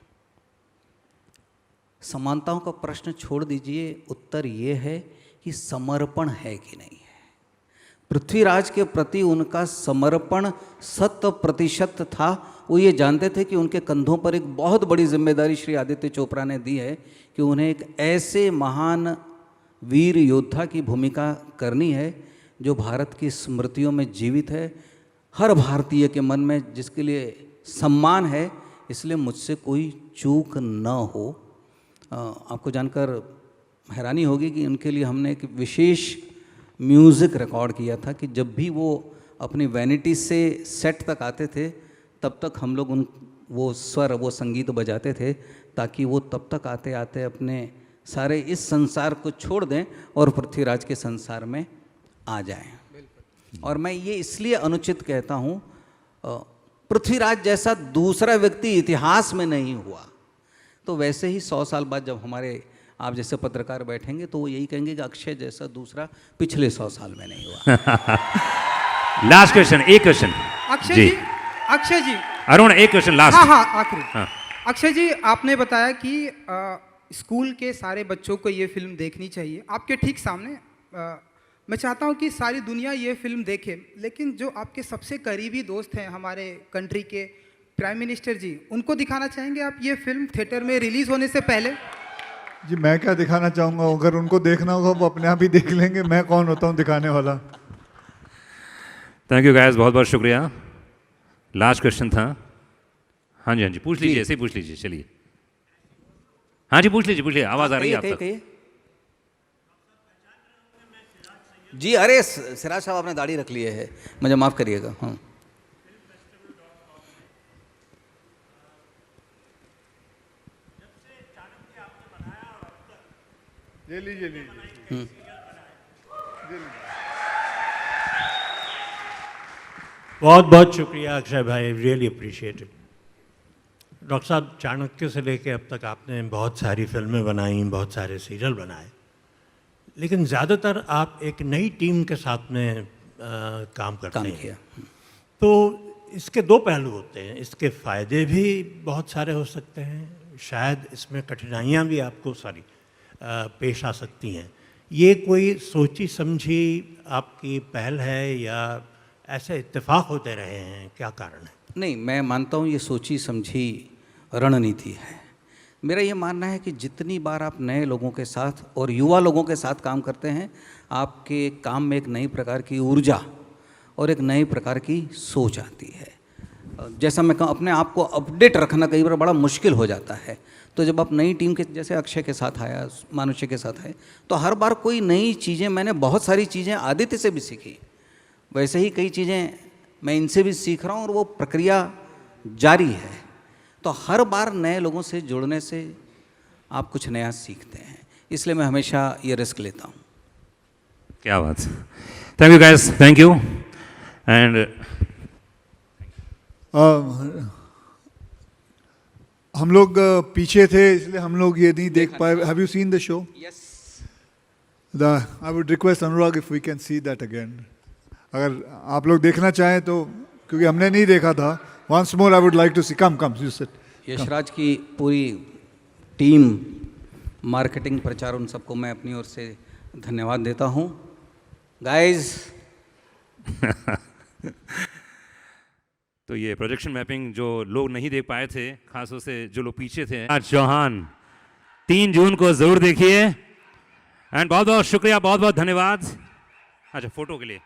समानताओं का प्रश्न छोड़ दीजिए, उत्तर ये है कि समर्पण है कि नहीं है। पृथ्वीराज के प्रति उनका समर्पण 100% था। वो ये जानते थे कि उनके कंधों पर एक बहुत बड़ी जिम्मेदारी श्री आदित्य चोपड़ा ने दी है कि उन्हें एक ऐसे महान वीर योद्धा की भूमिका करनी है जो भारत की स्मृतियों में जीवित है, हर भारतीय के मन में जिसके लिए सम्मान है। इसलिए मुझसे कोई चूक न हो। आपको जानकर हैरानी होगी कि उनके लिए हमने एक विशेष म्यूज़िक रिकॉर्ड किया था कि जब भी वो अपनी वैनिटी से सेट तक आते थे तब तक हम लोग वो स्वर, वो संगीत बजाते थे, ताकि वो तब तक आते आते अपने सारे इस संसार को छोड़ दें और पृथ्वीराज के संसार में आ जाएं। और मैं ये इसलिए अनुचित कहता हूँ, पृथ्वीराज जैसा दूसरा व्यक्ति इतिहास में नहीं हुआ। तो वैसे ही 100 साल बाद जब हमारे आप जैसे पत्रकार बैठेंगे तो वो यही कहेंगे कि अक्षय जैसा दूसरा पिछले 100 साल में नहीं हुआ। लास्ट क्वेश्चन, एक क्वेश्चन। अक्षय जी अरुण, एक क्वेश्चन लास्ट। हाँ, आखिरी। अक्षय जी, आपने बताया कि स्कूल के सारे बच्चों को ये फिल्म देखनी चाहिए। आपके ठीक सामने मैं चाहता हूँ कि सारी दुनिया ये फिल्म देखे, लेकिन जो आपके सबसे करीबी दोस्त हैं हमारे कंट्री के प्राइम मिनिस्टर जी, उनको दिखाना चाहेंगे आप ये फिल्म थिएटर में रिलीज होने से पहले? जी, मैं क्या दिखाना चाहूँगा? अगर उनको देखना होगा वो अपने आप ही देख लेंगे। मैं कौन होता हूँ दिखाने वाला? थैंक यू गाइस, बहुत बहुत शुक्रिया। लास्ट क्वेश्चन था। हाँ जी, हाँ जी, पूछ लीजिए, ऐसे ही पूछ लीजिए, चलिए। हाँ जी, पूछ लीजिए, आवाज़ आ रही है आप तक। जी, अरे सिराज साहब आपने दाढ़ी रख ली है, मुझे माफ़ करिएगा। हाँ, ले लीजिए। बहुत बहुत शुक्रिया अक्षय भाई, रियली अप्रिशिएटेड। डॉक्टर साहब, चाणक्य से लेके अब तक आपने बहुत सारी फिल्में बनाई, बहुत सारे सीरियल बनाए, लेकिन ज़्यादातर आप एक नई टीम के साथ में काम करते हैं। किया। तो इसके दो पहलू होते हैं, इसके फ़ायदे भी बहुत सारे हो सकते हैं, शायद इसमें कठिनाइयाँ भी आपको पेश आ सकती हैं। ये कोई सोची समझी आपकी पहल है या ऐसे इत्तेफाक होते रहे हैं, क्या कारण है? नहीं, मैं मानता हूँ ये सोची समझी रणनीति है। मेरा ये मानना है कि जितनी बार आप नए लोगों के साथ और युवा लोगों के साथ काम करते हैं, आपके काम में एक नई प्रकार की ऊर्जा और एक नई प्रकार की सोच आती है। जैसा मैं कहूँ, अपने आप को अपडेट रखना कई बार बड़ा मुश्किल हो जाता है। तो जब आप नई टीम के, जैसे अक्षय के साथ आया, मानुष्य के साथ आए, तो हर बार कोई नई चीज़ें, मैंने बहुत सारी चीज़ें आदित्य से भी सीखी, वैसे ही कई चीज़ें मैं इनसे भी सीख रहा हूँ और वो प्रक्रिया जारी है। तो हर बार नए लोगों से जुड़ने से आप कुछ नया सीखते हैं, इसलिए मैं हमेशा ये रिस्क लेता हूँ। क्या बात, thank you guys, thank you. And हम लोग पीछे थे, इसलिए हम लोग ये नहीं देख पाए। Have you seen the show? Yes. I would request Anurag if we can see that again, अगर आप लोग देखना चाहें तो, क्योंकि हमने नहीं देखा था। Once more I would like to see. Come you sit. Yashraj की पूरी टीम, मार्केटिंग, प्रचार, उन सबको मैं अपनी ओर से धन्यवाद देता हूँ। गाइस तो ये प्रोजेक्शन मैपिंग जो लोग नहीं देख पाए थे, खासतौर से जो लोग पीछे थे, आज चौहान 3 जून को जरूर देखिए। एंड बहुत बहुत शुक्रिया, बहुत बहुत धन्यवाद। अच्छा, फोटो के लिए